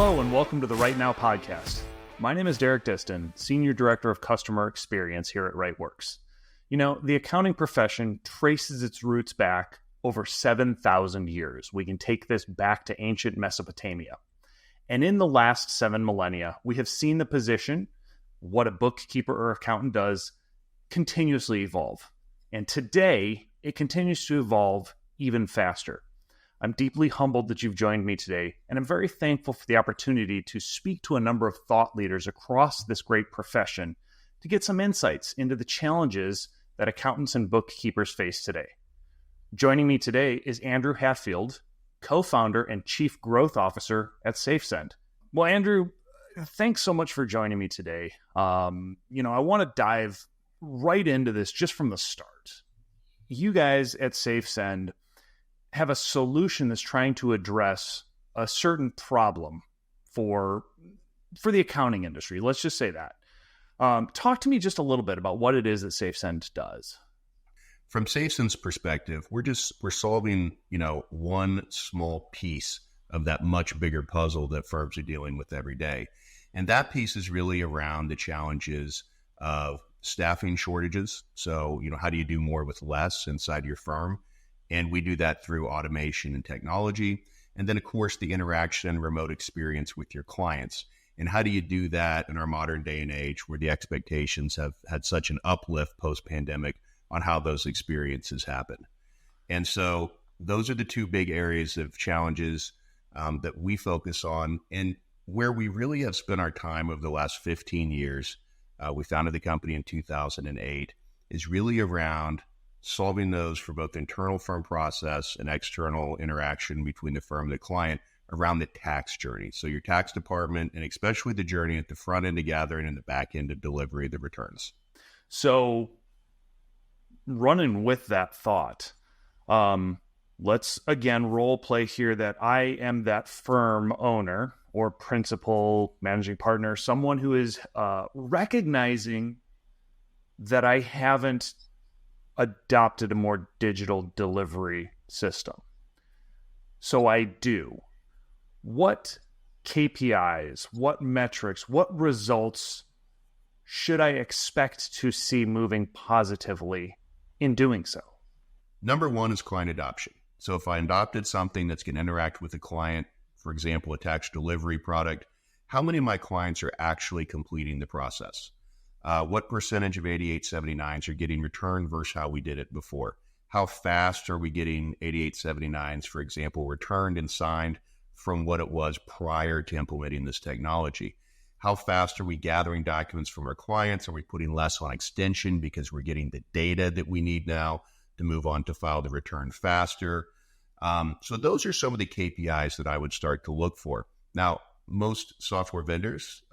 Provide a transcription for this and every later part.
Hello and welcome to the RightNOW podcast. My name is Derek Distin, Senior Director of Customer Experience here at Rightworks. You know, the accounting profession traces its roots back over 7,000 years. We can take this back to ancient Mesopotamia. And in the last 7 millennia, we have seen the position, what a bookkeeper or accountant does, continuously evolve. And today, it continues to evolve even faster. I'm deeply humbled that you've joined me today, and I'm very thankful for the opportunity to speak to a number of thought leaders across this great profession to get some insights into the challenges that accountants and bookkeepers face today. Joining me today is Andrew Hatfield, co-founder and chief growth officer at SafeSend. Well, Andrew, thanks so much for joining me today. I want to dive right into this just from the start. You guys at SafeSend have a solution that's trying to address a certain problem for the accounting industry. Let's just say that. Talk to me just a little bit about what it is that SafeSend does. From SafeSend's perspective, we're solving, one small piece of that much bigger puzzle that firms are dealing with every day. And that piece is really around the challenges of staffing shortages. So, how do you do more with less inside your firm? And we do that through automation and technology. And then, of course, the interaction and remote experience with your clients. And how do you do that in our modern day and age where the expectations have had such an uplift post-pandemic on how those experiences happen? And so those are the two big areas of challenges that we focus on. And where we really have spent our time over the last 15 years, we founded the company in 2008, is really around solving those for both internal firm process and external interaction between the firm and the client around the tax journey. So your tax department, and especially the journey at the front end of gathering and the back end of delivery of the returns. So running with that thought, let's again role play here that I am that firm owner or principal, managing partner, someone who is recognizing that I haven't adopted a more digital delivery system. So I do. What KPIs, what metrics, what results should I expect to see moving positively in doing so? Number one is client adoption. So if I adopted something that's going to interact with the client, for example, a tax delivery product, how many of my clients are actually completing the process? What percentage of 8879s are getting returned versus how we did it before? How fast are we getting 8879s, for example, returned and signed from what it was prior to implementing this technology? How fast are we gathering documents from our clients? Are we putting less on extension because we're getting the data that we need now to move on to file the return faster? So those are some of the KPIs that I would start to look for. Now, most software vendors,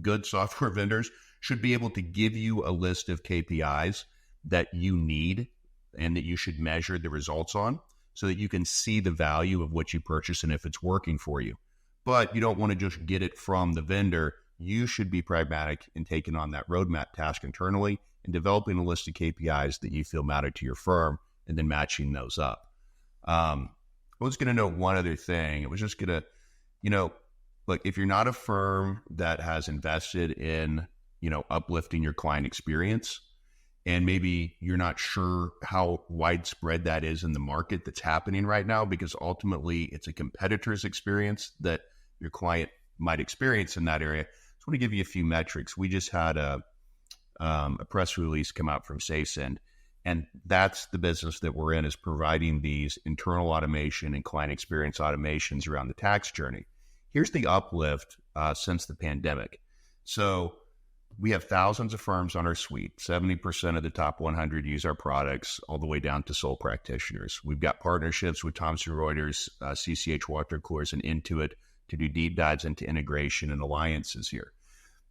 good software vendors, should be able to give you a list of KPIs that you need and that you should measure the results on so that you can see the value of what you purchase and if it's working for you. But you don't want to just get it from the vendor. You should be pragmatic in taking on that roadmap task internally and developing a list of KPIs that you feel matter to your firm and then matching those up. I was going to note one other thing. It was just going to, look, if you're not a firm that has invested in uplifting your client experience, and maybe you're not sure how widespread that is in the market that's happening right now, because ultimately it's a competitor's experience that your client might experience in that area. I just want to give you a few metrics. We just had a press release come out from SafeSend, and that's the business that we're in, is providing these internal automation and client experience automations around the tax journey. Here's the uplift since the pandemic. So we have thousands of firms on our suite. 70% of the top 100 use our products, all the way down to sole practitioners. We've got partnerships with Thomson Reuters, CCH Watercourse, and Intuit to do deep dives into integration and alliances here.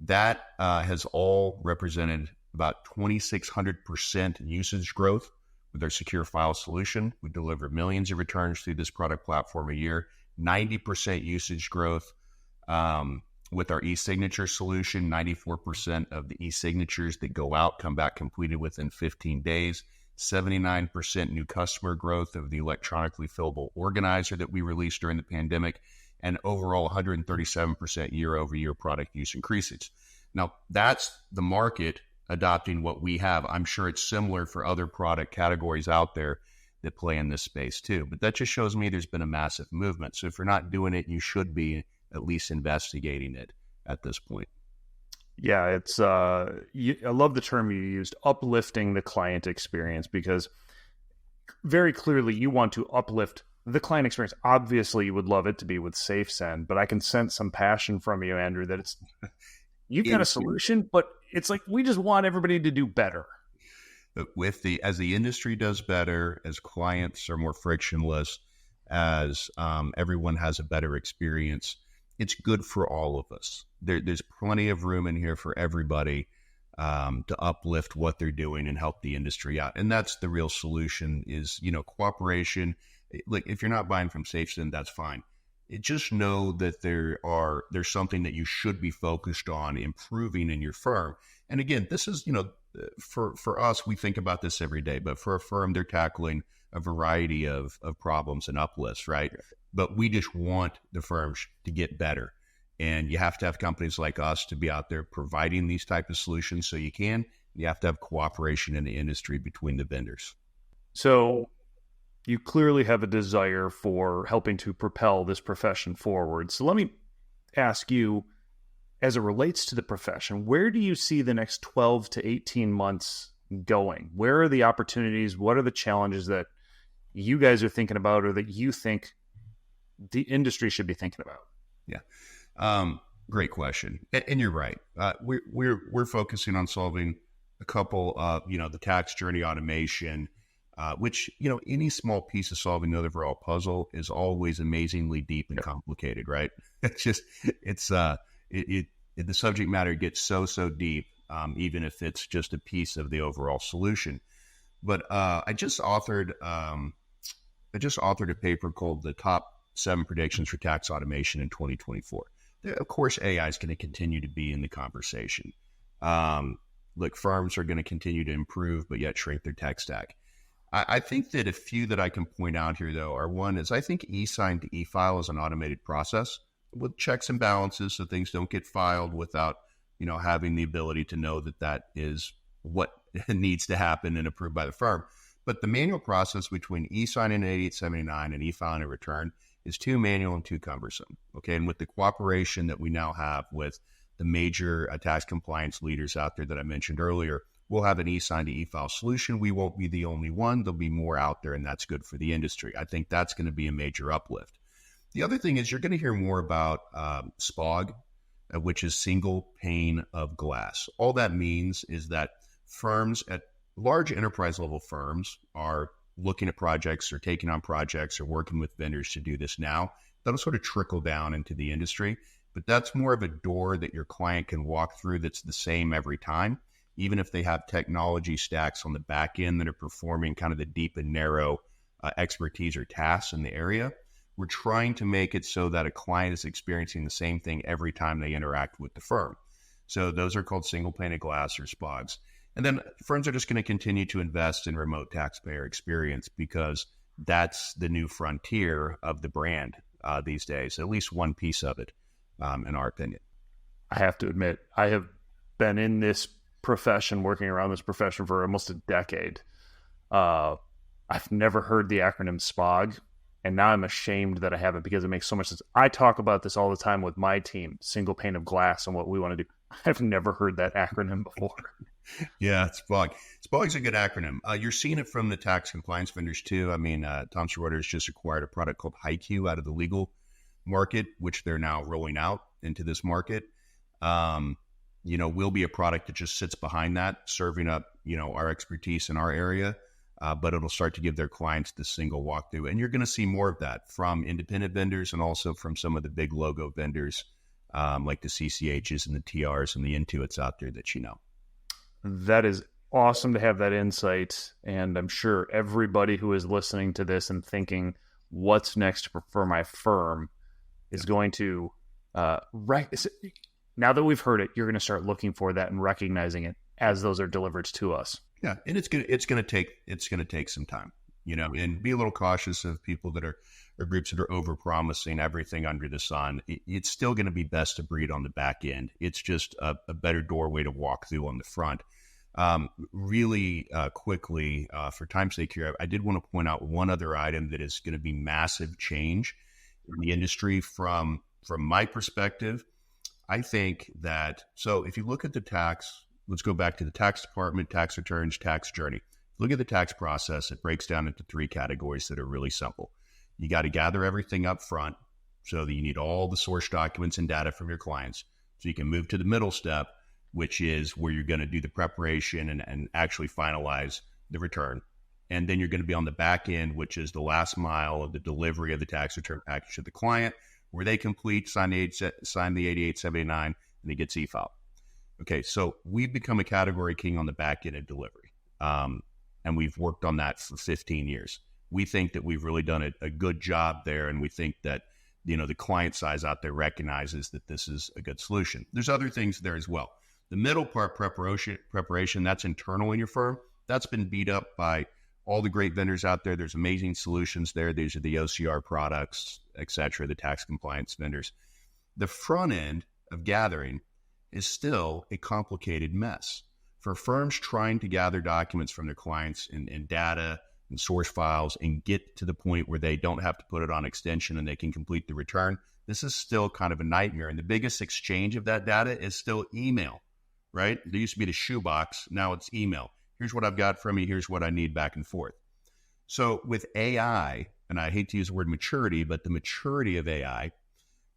That has all represented about 2,600% usage growth with our secure file solution. We deliver millions of returns through this product platform a year. 90% usage growth with our e-signature solution. 94% of the e-signatures that go out come back completed within 15 days. 79% new customer growth of the electronically fillable organizer that we released during the pandemic. and overall 137% year-over-year product use increases. Now, that's the market adopting what we have. I'm sure it's similar for other product categories out there that play in this space too. But that just shows me there's been a massive movement. So if you're not doing it, you should be at least investigating it at this point. Yeah, it's I love the term you used, uplifting the client experience, because very clearly you want to uplift the client experience. Obviously, you would love it to be with SafeSend, but I can sense some passion from you, Andrew, that it's you've got a solution, but it's like we just want everybody to do better. But as the industry does better, as clients are more frictionless, as everyone has a better experience, it's good for all of us. There's plenty of room in here for everybody to uplift what they're doing and help the industry out. And that's the real solution is, cooperation. Like if you're not buying from SafeSend, that's fine. Just know that there's something that you should be focused on improving in your firm. And again, this is, for us, we think about this every day, but for a firm, they're tackling a variety of problems and uplifts, right? But we just want the firms to get better. And you have to have companies like us to be out there providing these type of solutions. So you have to have cooperation in the industry between the vendors. So you clearly have a desire for helping to propel this profession forward. So let me ask you, as it relates to the profession, where do you see the next 12 to 18 months going? Where are the opportunities? What are the challenges that you guys are thinking about or that you think the industry should be thinking about? Yeah. Great question. And you're right. We're focusing on solving a couple of, the tax journey automation, which, any small piece of solving the overall puzzle is always amazingly deep and complicated, right? The subject matter gets so deep, even if it's just a piece of the overall solution. But I just authored a paper called "The Top 7 Predictions for Tax Automation in 2024." Of course, AI is going to continue to be in the conversation. Look, firms are going to continue to improve, but yet shrink their tech stack. I think that a few that I can point out here, though, are one is I think e-sign to e-file is an automated process with checks and balances, so things don't get filed without, having the ability to know that is what needs to happen and approved by the firm. But the manual process between e-signing an 8879 and e-filing a return is too manual and too cumbersome. Okay, and with the cooperation that we now have with the major tax compliance leaders out there that I mentioned earlier, we'll have an e-sign to e-file solution. We won't be the only one. There'll be more out there, and that's good for the industry. I think that's going to be a major uplift. The other thing is you're going to hear more about SPOG, which is single pane of glass. All that means is that firms at large enterprise level firms are looking at projects or taking on projects or working with vendors to do this now. That'll sort of trickle down into the industry, but that's more of a door that your client can walk through that's the same every time, even if they have technology stacks on the back end that are performing kind of the deep and narrow expertise or tasks in the area. We're trying to make it so that a client is experiencing the same thing every time they interact with the firm. So those are called single pane of glass or SPOGs. And then firms are just going to continue to invest in remote taxpayer experience because that's the new frontier of the brand these days, at least one piece of it, in our opinion. I have to admit, I have been in this profession, working around this profession for almost a decade. I've never heard the acronym SPOG, and now I'm ashamed that I haven't because it makes so much sense. I talk about this all the time with my team, single pane of glass and what we want to do. I've never heard that acronym before. Yeah, SPOG. SPOG is a good acronym. You're seeing it from the tax compliance vendors too. I mean, Thomson Reuters just acquired a product called HiQ out of the legal market, which they're now rolling out into this market. Will be a product that just sits behind that, serving up, our expertise in our area, but it'll start to give their clients the single walkthrough. And you're going to see more of that from independent vendors and also from some of the big logo vendors, like the CCHs and the TRs and the Intuits out there that you know. That is awesome to have that insight. And I'm sure everybody who is listening to this and thinking, what's next for my firm is going to, now that we've heard it, you're going to start looking for that and recognizing it as those are delivered to us. Yeah. And it's going to take some time. and be a little cautious of people that are or groups that are over promising everything under the sun. It's still going to be best to breed on the back end. It's just a better doorway to walk through on the front. Really quickly, for time's sake here, I did want to point out one other item that is going to be massive change in the industry from my perspective. I think that, so if you look at the tax, let's go back to the tax department, tax returns, tax journey. Look at the tax process. It breaks down into three categories that are really simple. You got to gather everything up front, so that you need all the source documents and data from your clients. So you can move to the middle step, which is where you're going to do the preparation and actually finalize the return. And then you're going to be on the back end, which is the last mile of the delivery of the tax return package to the client, where they complete, sign the 8879, and it gets e-filed. Okay, so we've become a category king on the back end of delivery. And we've worked on that for 15 years. We think that we've really done a good job there, and we think that the client size out there recognizes that this is a good solution. There's other things there as well. The middle part, preparation, that's internal in your firm. That's been beat up by all the great vendors out there. There's amazing solutions there. These are the OCR products, et cetera, the tax compliance vendors. The front end of gathering is still a complicated mess. For firms trying to gather documents from their clients and data and source files and get to the point where they don't have to put it on extension and they can complete the return, this is still kind of a nightmare. And the biggest exchange of that data is still email, right? There used to be the shoebox. Now it's email. Here's what I've got from you. Here's what I need, back and forth. So with AI, and I hate to use the word maturity, but the maturity of AI,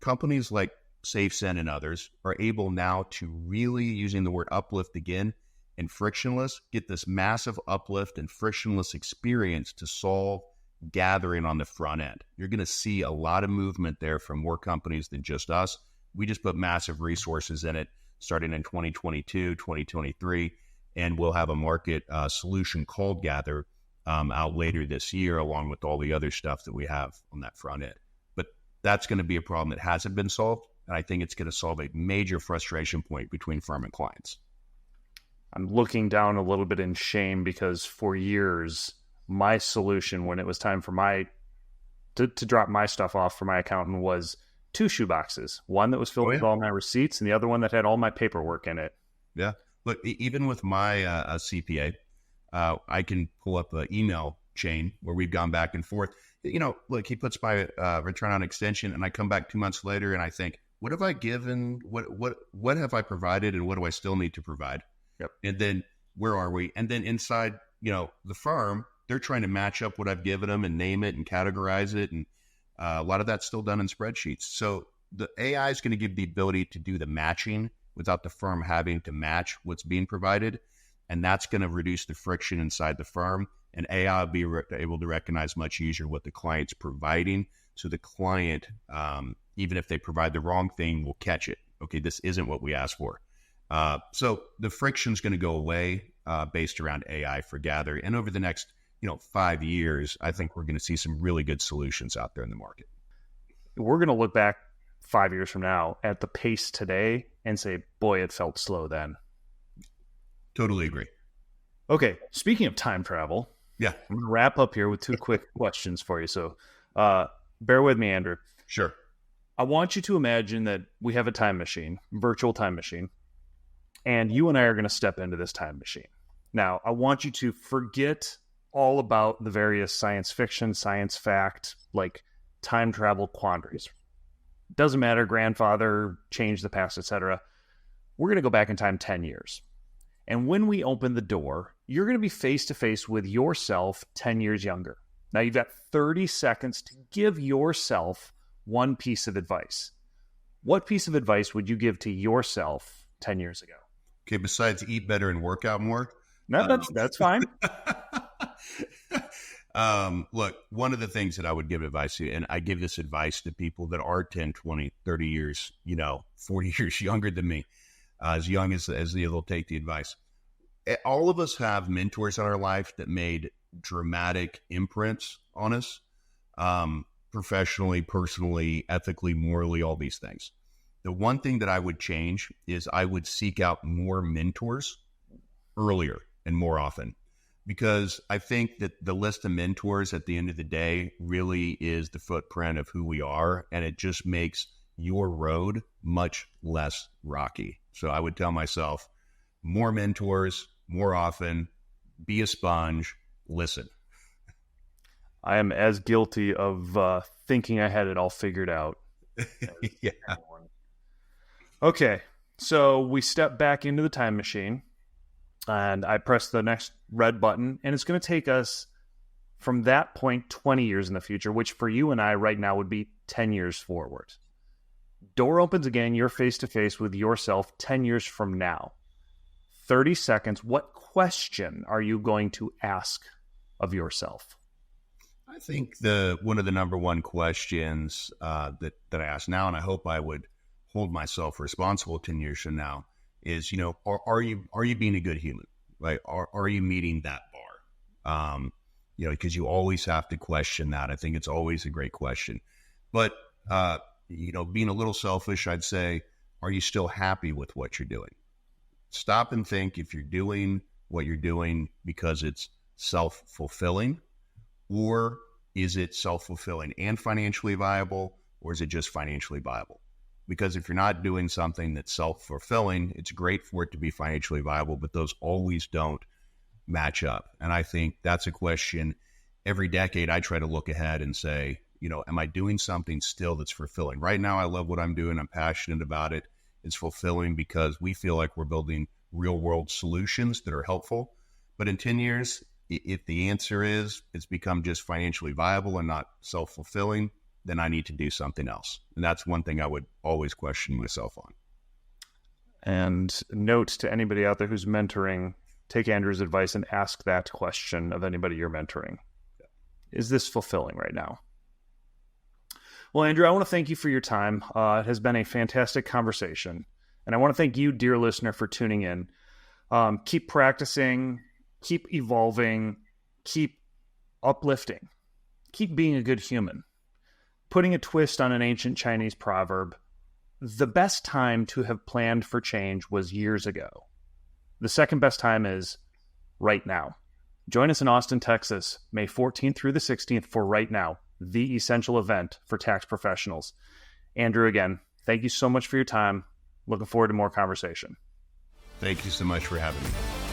companies like SafeSend and others are able now to really, using the word uplift again, and frictionless, get this massive uplift and frictionless experience to solve gathering on the front end. You're going to see a lot of movement there from more companies than just us. We just put massive resources in it starting in 2022, 2023, and we'll have a market solution called Gather out later this year, along with all the other stuff that we have on that front end. But that's going to be a problem that hasn't been solved, and I think it's going to solve a major frustration point between firm and clients. I'm looking down a little bit in shame because for years, my solution when it was time for to drop my stuff off for my accountant was 2 shoeboxes. One that was filled with all my receipts and the other one that had all my paperwork in it. Yeah. Look, even with my CPA, I can pull up an email chain where we've gone back and forth. Look, he puts my return on extension and I come back 2 months later and I think, what have I given? What have I provided and what do I still need to provide? Yep. And then where are we? And then inside, the firm, they're trying to match up what I've given them and name it and categorize it. And a lot of that's still done in spreadsheets. So the AI is going to give the ability to do the matching without the firm having to match what's being provided. And that's going to reduce the friction inside the firm. And AI will be able to recognize much easier what the client's providing. So the client, even if they provide the wrong thing, will catch it. Okay, this isn't what we asked for. So the friction is going to go away based around AI for Gather. And over the next, 5 years, I think we're going to see some really good solutions out there in the market. We're going to look back 5 years from now at the pace today and say, boy, it felt slow then. Totally agree. Okay. Speaking of time travel. Yeah. I'm going to wrap up here with 2 quick questions for you. So bear with me, Andrew. Sure. I want you to imagine that we have a time machine, virtual time machine. And you and I are going to step into this time machine. Now, I want you to forget all about the various science fiction, science fact, like time travel quandaries. Doesn't matter, grandfather, change the past, etc. We're going to go back in time 10 years. And when we open the door, you're going to be face to face with yourself 10 years younger. Now, you've got 30 seconds to give yourself one piece of advice. What piece of advice would you give to yourself 10 years ago? Okay, besides eat better and work out more? No, that's fine. Look, one of the things that I would give advice to, and I give this advice to people that are 10, 20, 30 years, 40 years younger than me, as young as they'll take the advice. All of us have mentors in our life that made dramatic imprints on us, professionally, personally, ethically, morally, all these things. The one thing that I would change is I would seek out more mentors earlier and more often. because I think that the list of mentors at the end of the day really is the footprint of who we are, and it just makes your road much less rocky. So I would tell myself, more mentors, more often, be a sponge, listen. I am as guilty of thinking I had it all figured out. Yeah. Okay, so we step back into the time machine, and I press the next red button, and it's going to take us from that point 20 years in the future, which for you and I right now would be 10 years forward. Door opens again, you're face-to-face with yourself 10 years from now. 30 seconds, what question are you going to ask of yourself? I think one of the number one questions that I ask now, and I hope I would hold myself responsible 10 years from now, is, are you being a good human, right? Are you meeting that bar? Because you always have to question that. I think it's always a great question. But, being a little selfish, I'd say, are you still happy with what you're doing? Stop and think if you're doing what you're doing because it's self-fulfilling, or is it self-fulfilling and financially viable, or is it just financially viable? Because if you're not doing something that's self-fulfilling, it's great for it to be financially viable, but those always don't match up. And I think that's a question every decade I try to look ahead and say, am I doing something still that's fulfilling? Right now, I love what I'm doing. I'm passionate about it. It's fulfilling because we feel like we're building real world solutions that are helpful. But in 10 years, if the answer is it's become just financially viable and not self-fulfilling, then I need to do something else. And that's one thing I would always question myself on. And note to anybody out there who's mentoring, take Andrew's advice and ask that question of anybody you're mentoring. Is this fulfilling right now? Well, Andrew, I want to thank you for your time. It has been a fantastic conversation. And I want to thank you, dear listener, for tuning in. Keep practicing, keep evolving, keep uplifting, keep being a good human. Putting a twist on an ancient Chinese proverb, the best time to have planned for change was years ago. The second best time is right now. Join us in Austin, Texas, May 14th through the 16th for Right Now, the essential event for tax professionals. Andrew, again, thank you so much for your time. Looking forward to more conversation. Thank you so much for having me.